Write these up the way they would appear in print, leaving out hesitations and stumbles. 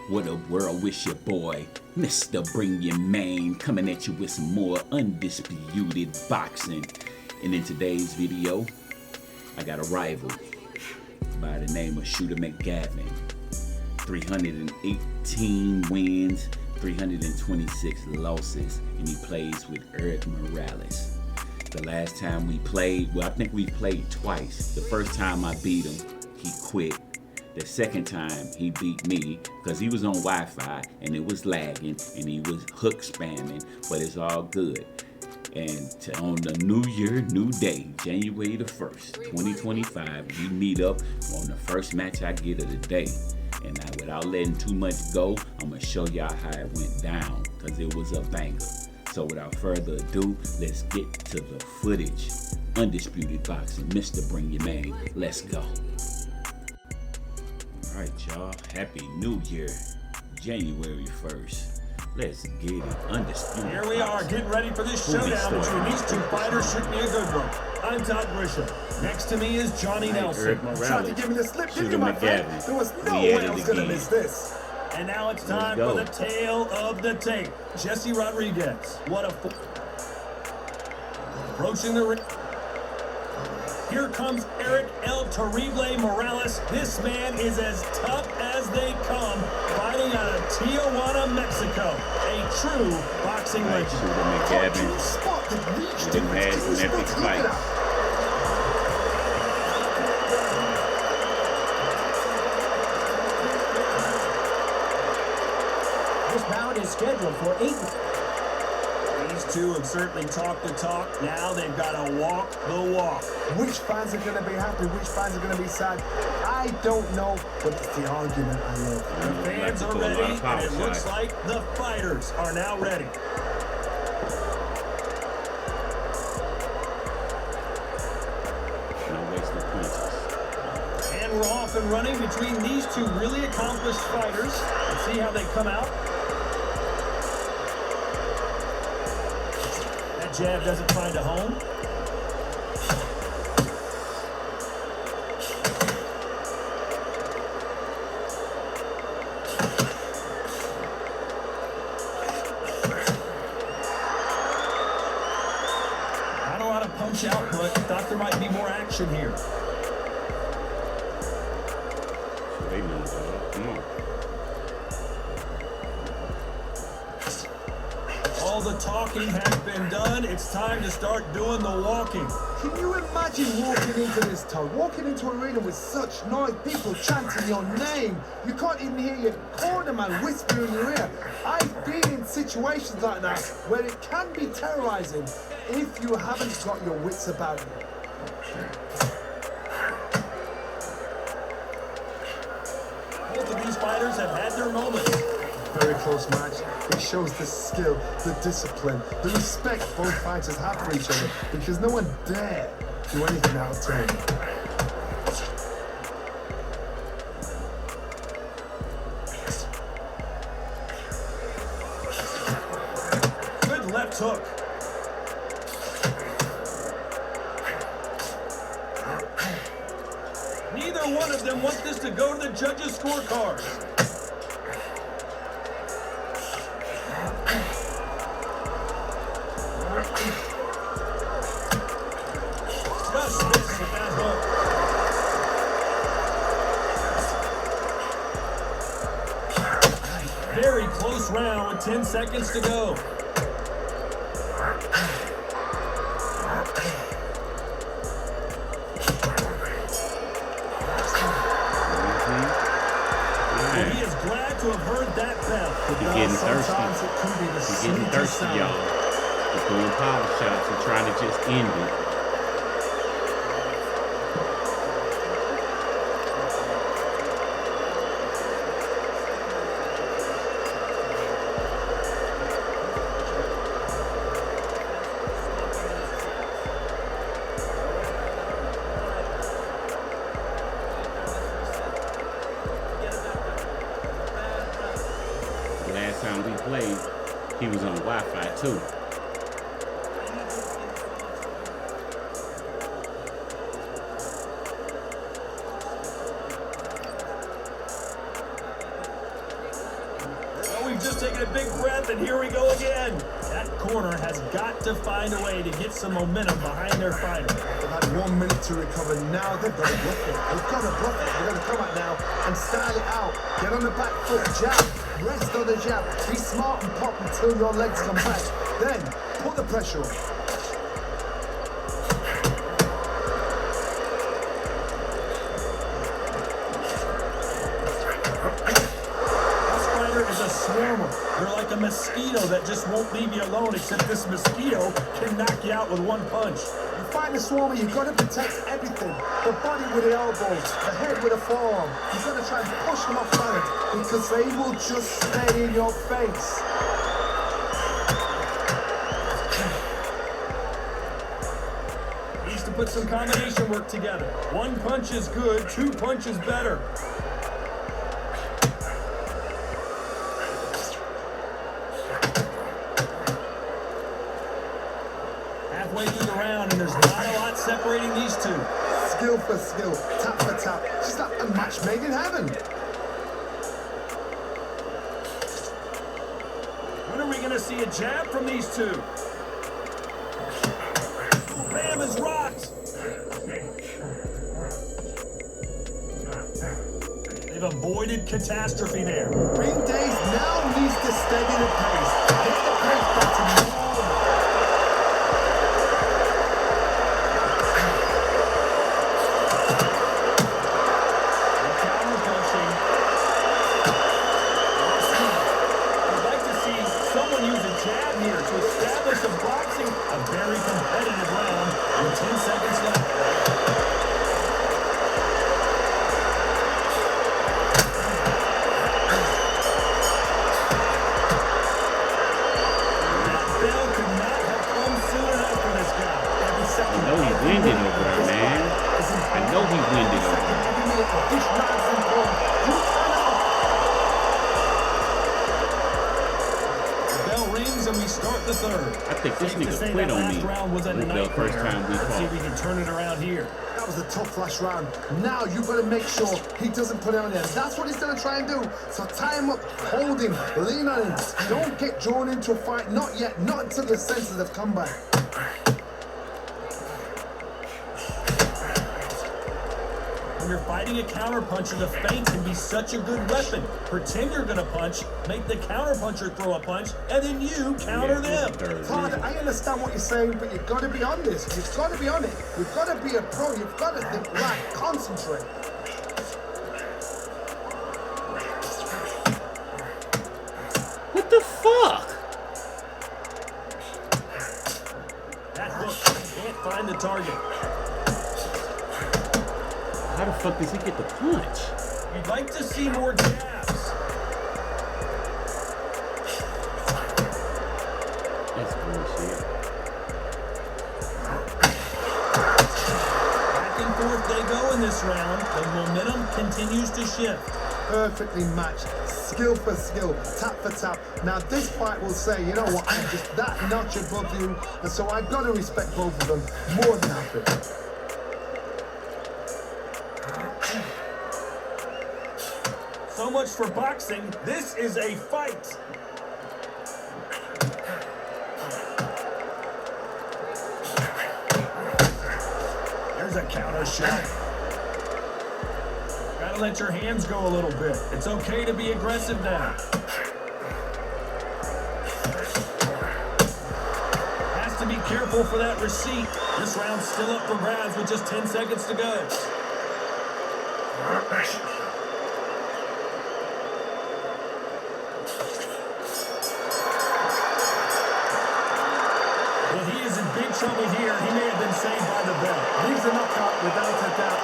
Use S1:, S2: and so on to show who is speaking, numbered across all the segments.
S1: What a world, wish your boy, Mr. Bring Your Mane, coming at you with some more undisputed boxing. And in today's video, I got a rival by the name of Shooter McGavin. 318 wins, 326 losses, and he plays with Eric Morales. The last time we played, well, I think we played twice. The first time I beat him, he quit. The second time he beat me because he was on Wi-Fi and it was lagging and he was hook spamming, but it's all good. And on the new year, new day, January the 1st, 2025, we meet up on the first match I get of the day. And now, without letting too much go, I'm going to show y'all how it went down because it was a banger. So without further ado, let's get to the footage. Undisputed boxing, Mr. Bring Your Mane. Let's go. All right, y'all. Happy New Year, January 1st. Let's get it. Undisputed.
S2: Here we are, getting ready for this showdown between these two fighters. Should be a good one. I'm Todd Grisham. Next to me is Johnny Nelson.
S3: Tried to give me the slip, didn't you, my friend? There was no way I was going to miss this.
S2: And now it's time for the tale of the tape. Jesse Rodriguez. What a... Approaching the ring. Here comes Eric El Terrible Morales. This man is as tough as they come, fighting out of Tijuana, Mexico. A true boxing legend.
S1: He didn't have some epic fights.
S4: This bout is scheduled for 8.
S2: These two have certainly talked the talk. Now they've got to walk the walk.
S3: Which fans are going to be happy? Which fans are going to be sad? I don't know, but it's the argument I love.
S2: The fans are ready, and it looks like the fighters are now ready.
S1: No wasted punches.
S2: And we're off and running between these two really accomplished fighters. Let's see how they come out. That jab doesn't find a home. Not a lot of punch output. Thought there might be more action here.
S1: They know, dog. Come on.
S2: All the talking has been done. It's time to start doing the walking.
S3: Can you imagine walking into this town, walking into an arena with such noise, people chanting your name? You can't even hear your cornerman whisper in your ear. I've been in situations like that where it can be terrorizing if you haven't got your wits about you.
S2: Both of these fighters have had their moments.
S3: Very close match. It shows the skill, the discipline, the respect both fighters have for each other because no one dare do anything out of turn.
S2: Good left hook. Neither one of them wants this to go to the judges' scorecard. Just misses with that hook. Very close round with 10 seconds to go. He is glad to have heard that bell.
S1: He's getting thirsty.
S3: Sometimes it can be the
S1: He's getting
S3: sweetest
S1: thirsty,
S3: sound.
S1: y'all. He's throwing power shots and trying to just end it. Last time we played, he was on Wi-Fi too.
S2: just taking a big breath, and here we go again. That corner has got to find a way to get some momentum behind their fighter.
S3: They've had 1 minute to recover. Now they've got to bluff it. They've got to bluff it. They're going to come out now and style it out. Get on the back foot, jab. Rest on the jab. Be smart and pop until your legs come back. Then put the pressure on.
S2: Swarmer. They're like a mosquito that just won't leave you alone, except this mosquito can knock you out with one punch.
S3: You fight a swarmer, you've got to protect everything. The body with the elbows, the head with the forearm. You've got to try and push them off balance because they will just stay in your face.
S2: Needs to put some combination work together. One punch is good, 2 punches better. Halfway through the round, and there's not a lot separating these two.
S3: Skill for skill, tap for tap, just like a match made in heaven.
S2: When are we going to see a jab from these two? Bam is rocked. They've avoided catastrophe there.
S3: Ring Days now needs to steady the pace. Get the pace back to normal.
S2: Very competitive round with 10 seconds left. That bell could not have come soon enough for this guy. Every second.
S1: I know he's winded over there, man. I know he's winded over there.
S2: And we start the third.
S1: I think this nigga quit on me.
S2: Round was a
S1: the first time we
S2: Let's see if
S1: fought.
S2: we can turn it around here.
S3: That was a tough last round. Now you've got to make sure he doesn't put it on there. That's what he's going to try and do. So tie him up, hold him, lean on him. Don't get drawn into a fight. Not yet. Not until the senses have come back.
S2: When you're fighting a counterpuncher, the feint can be such a good weapon. Pretend you're gonna punch, make the counterpuncher throw a punch, and then you counter them.
S3: Todd, I understand what you're saying, but you've got to be on this. You've got to be on it. You've got to be a pro. You've got to think right. Concentrate.
S1: What the fuck?
S2: That hook can't find the target.
S1: How the fuck does he get the punch?
S2: We'd like to see more jabs.
S1: That's bullshit.
S2: Back and forth they go in this round. The momentum continues to shift.
S3: Perfectly matched. Skill for skill, tap for tap. Now this fight will say, you know what, I'm just that notch above you, and so I've got to respect both of them more than happy.
S2: So much for boxing. This is a fight. There's a counter shot. Gotta let your hands go a little bit. It's okay to be aggressive now. Has to be careful for that receipt. This round's still up for grabs with just 10 seconds to go. Well, he is in big trouble here. He may have been saved by the bell.
S3: He's a knockout without a doubt.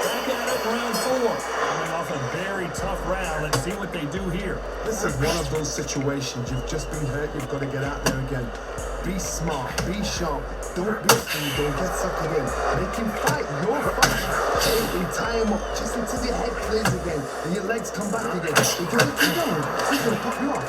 S2: Back at it, round 4. Coming off a very tough round. Let's see what they do here.
S3: This is one of those situations. You've just been hurt. You've got to get out there again. Be smart. Be sharp. Don't be afraid. Don't get sucked in. They can fight. You're fighting. Gently tie him up just until your head clears again and your legs come back again. You're going to keep going. He's going to pop you off.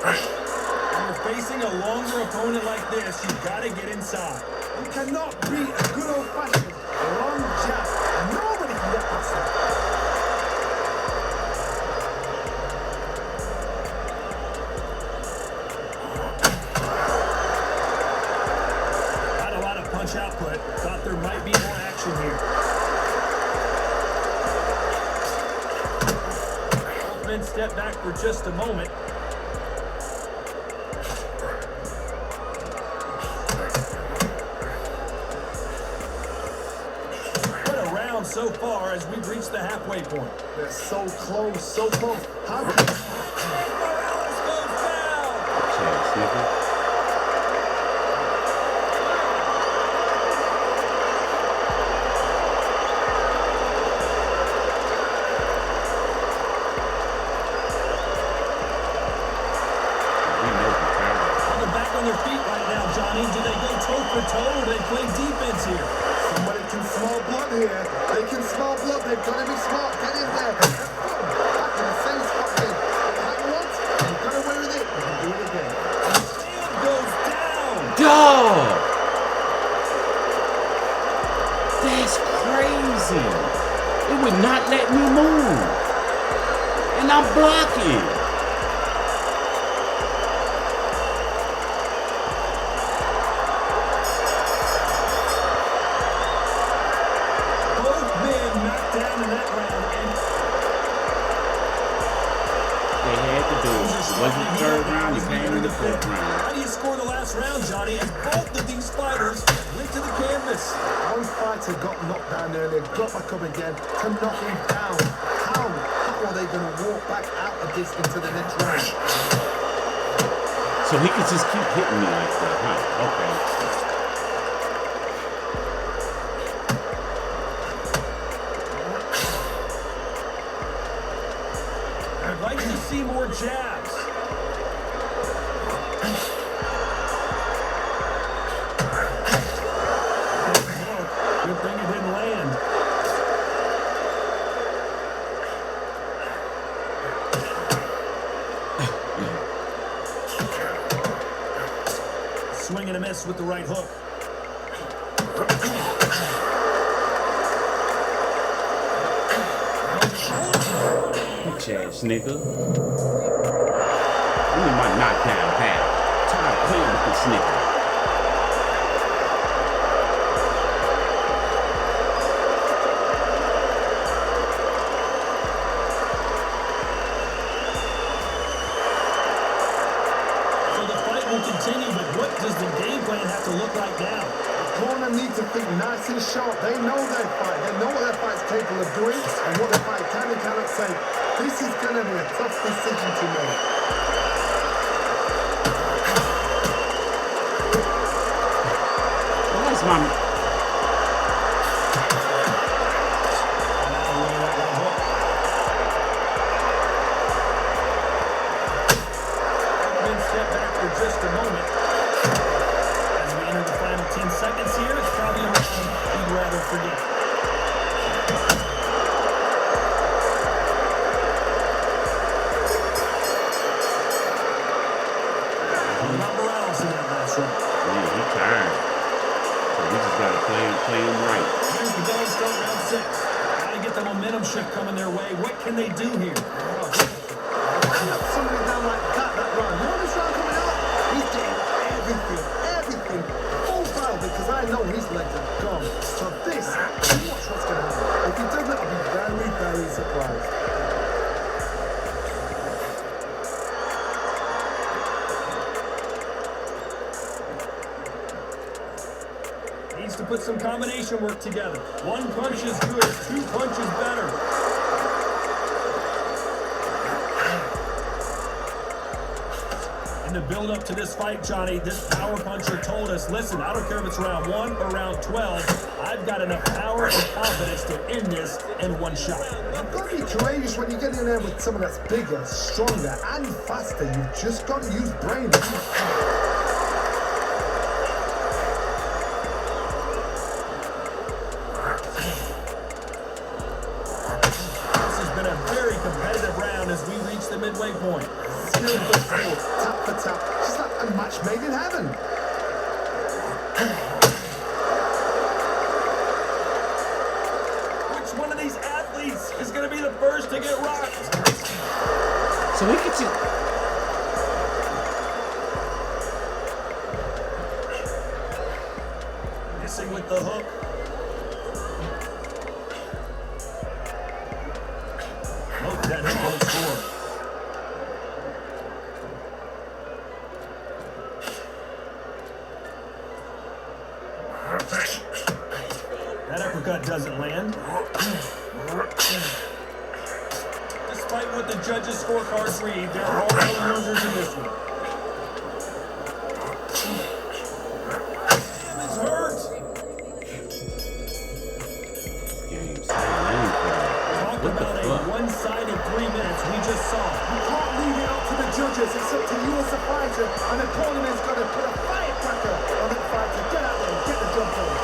S2: When you're facing a longer opponent like this, you've got to get inside.
S3: You cannot beat a good old-fashioned long jab
S2: much output. Thought there might be more action here. Both men step back for just a moment. What a round so far as we've reached the halfway point.
S3: They're so close, so close. How can...
S2: Morales goes down.
S1: Chad Snicker.
S2: On their feet right now, Johnny. Do they go toe for toe or do they play defense here?
S3: Somebody can smell blood here. They can smell blood. They've got to be smart. Get in there. Back in the same spot again. Like what? You've got away with it. You can do it again.
S2: Shield goes down.
S1: Dog! That's crazy. It would not let me move. And I'm blocking. Wasn't the third round, you came in the fourth round.
S2: How do you score the last round, Johnny, as both of these fighters went to the canvas?
S3: One fighter got knocked down earlier, got back up again to knock him down. How are they going to walk back out of this into the next round?
S1: So he could just keep hitting me like that, huh? Okay.
S2: I'd like to see more jabs. Good thing it didn't land. Swing and a miss with the right hook.
S1: Chad Snicker. Give me my knockdown pad. Tired of playing with the Snicker.
S2: So the fight will continue, but what does the game plan have to look like now?
S3: Corner need to think nice and sharp. They know their fight. They know what their fight's capable of doing and what their fight can and cannot say. This is going to be a tough decision to make.
S1: Where's my...
S2: Then step back for just a moment. As we enter the final 10 seconds here, it's probably a round you'd rather forget. Not Morales in that last round.
S1: Yeah, he's tired. So we just got to play him right.
S2: Here's the bell start round 6. Gotta get the momentum shift coming their way. What can they do here?
S3: Somebody down like that round. You know this round coming out? He's getting everything full foul because I know his legs are gone. So this, watch what's going to happen. If he does it, I'll be very, very surprised.
S2: Needs to put some combination work together. One punch is good, 2 punches better. In the build up to this fight, Johnny, this power puncher told us, listen, I don't care if it's round 1 or round 12, I've got enough power and confidence to end this in one shot.
S3: You've got to be courageous when you get in there with someone that's bigger, stronger, and faster. You've just got to use brains.
S2: Competitive round as we reach the midway point.
S3: Skill for skill, tap for tap, just like a match made in heaven.
S2: Which one of these athletes is going to be the first to get rocked?
S1: So we could just...
S2: This messing with the hook. Nope, that hook won't score. That uppercut doesn't land. Despite what the judges' scorecards read, there are no losers in this one. Damn, it's hurt. Talk about a one-sided 3 minutes we just saw.
S3: You can't leave it up to the judges. It's up to you as a fighter, and the cornerman's got to put a firecracker on that fighter. Get out there and get the job done.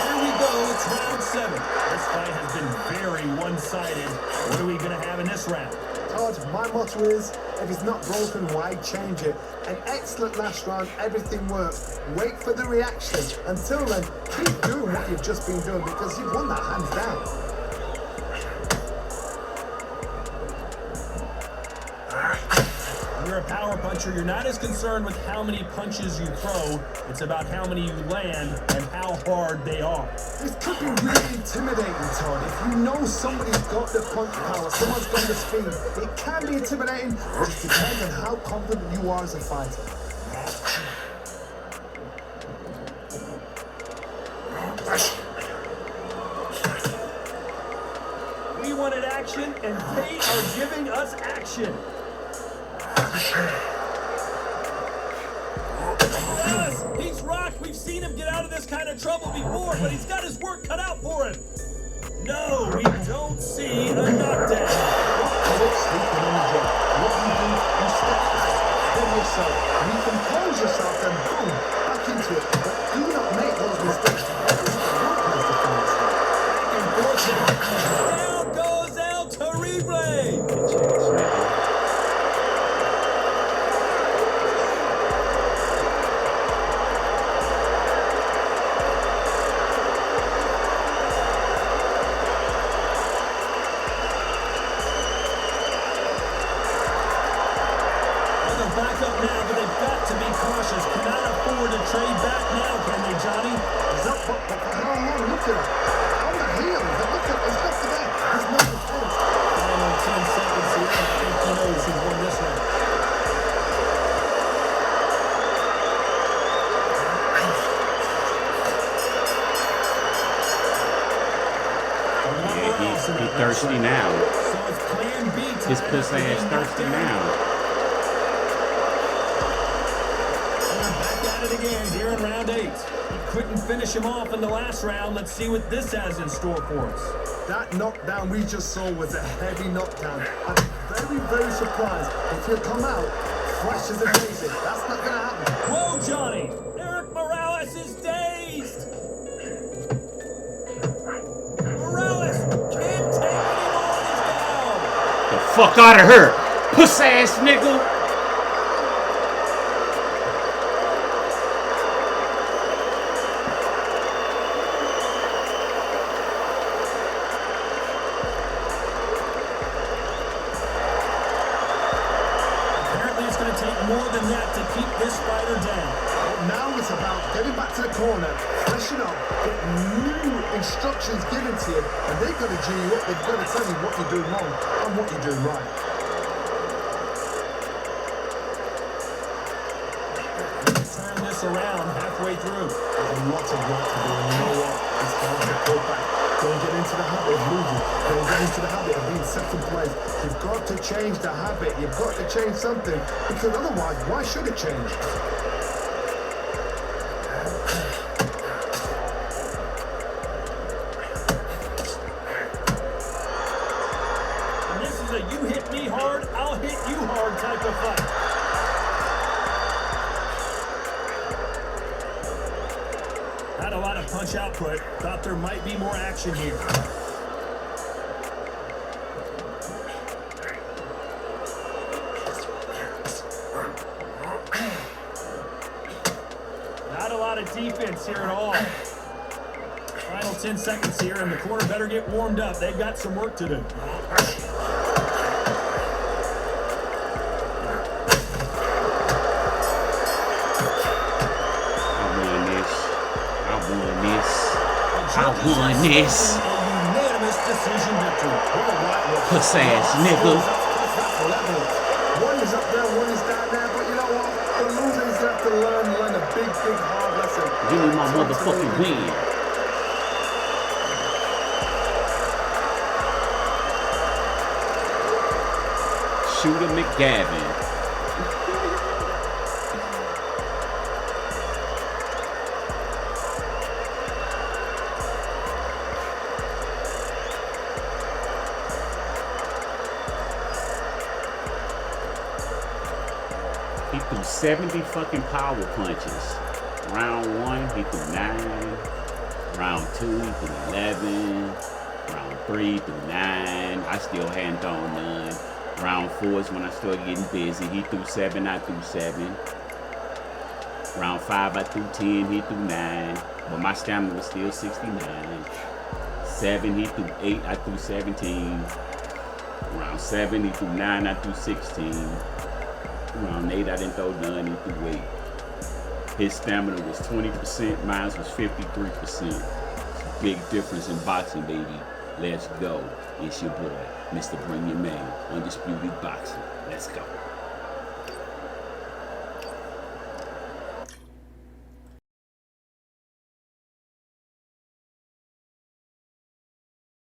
S2: Here we go, it's round 7. This fight has been very one-sided. What are we going to have in this round?
S3: Todd, my motto is, if it's not broken, why change it? An excellent last round, everything works. Wait for the reaction. Until then, keep doing what you've just been doing because you've won that hands down.
S2: You're a power puncher. You're not as concerned with how many punches you throw. It's about how many you land and how hard they are.
S3: This could be really intimidating, Todd. If you know somebody's got the punch power, someone's got the speed, it can be intimidating. It just depends on how confident you are as a fighter.
S2: We wanted action, and they are giving us action. Yes, he's rocked. We've seen him get out of this kind of trouble before, but he's got his work cut out for him. No, we don't see a knockdown.
S3: What you do, you step back, steady yourself, recompose yourself, and boom, back into it. But do not make those mistakes.
S2: Down goes El Terrible. Back up now, but they've got to be cautious. Cannot afford to trade back now, can they, Johnny?
S3: But for how long? Look at it. On the heels. Look at it. It's not for that. There's no defense.
S2: Final 10 seconds here. I think he knows he's won this one.
S1: Yeah, he's thirsty now.
S2: So it's plan B time.
S1: His pussy ass thirsty now.
S2: Again here in round 8. He couldn't finish him off in the last round. Let's see what this has in store for us.
S3: That knockdown we just saw was a heavy knockdown. I'm very, very surprised if he'll come out fresh as a daisy. That's not going to happen.
S2: Whoa, Johnny! Eric Morales is dazed! Morales can't take anymore. He's down!
S1: The fuck out of her, puss ass nigga!
S2: More than that to keep this fighter down.
S3: Now it's about getting back to the corner, freshen up, get new instructions given to you, and they've got to G you up. They've got to tell you what you're doing wrong and what you're doing right.
S2: Turn this around halfway through.
S3: There's a lot of work to do, and you know what? It's hard to go back. Don't get into the habit of losing. Don't get into the habit of being second place. You've got to change the habit. You've got to change something. Because otherwise, why should it change?
S2: And this is a you hit me hard, I'll hit you hard type of fight. Not a lot of punch output. Thought there might be more action here. Not a lot of defense here at all. Final 10 seconds here, and the corner better get warmed up. They've got some work to do.
S1: I won this.
S2: A unanimous decision victory.
S1: Puss ass nigga.
S3: One is up there, one is down there, but you know what? The losers have to learn a big, hard lesson.
S1: Give me my motherfucking win. Shooter McGavin. He threw 70 fucking power punches. Round 1, he threw 9. Round 2, he threw 11. Round 3, he threw 9. I still hadn't thrown none. Round 4 is when I started getting busy. He threw 7, I threw 7. Round 5, I threw 10, he threw 9. But my stamina was still 69. 7, he threw 8, I threw 17. Round 7, he threw 9, I threw 16. Round 8, I didn't throw none, he threw 8. His stamina was 20%, mine was 53%. It's a big difference in boxing, baby. Let's go. It's your boy, Mr. Bring Your Man, Undisputed Boxing. Let's go.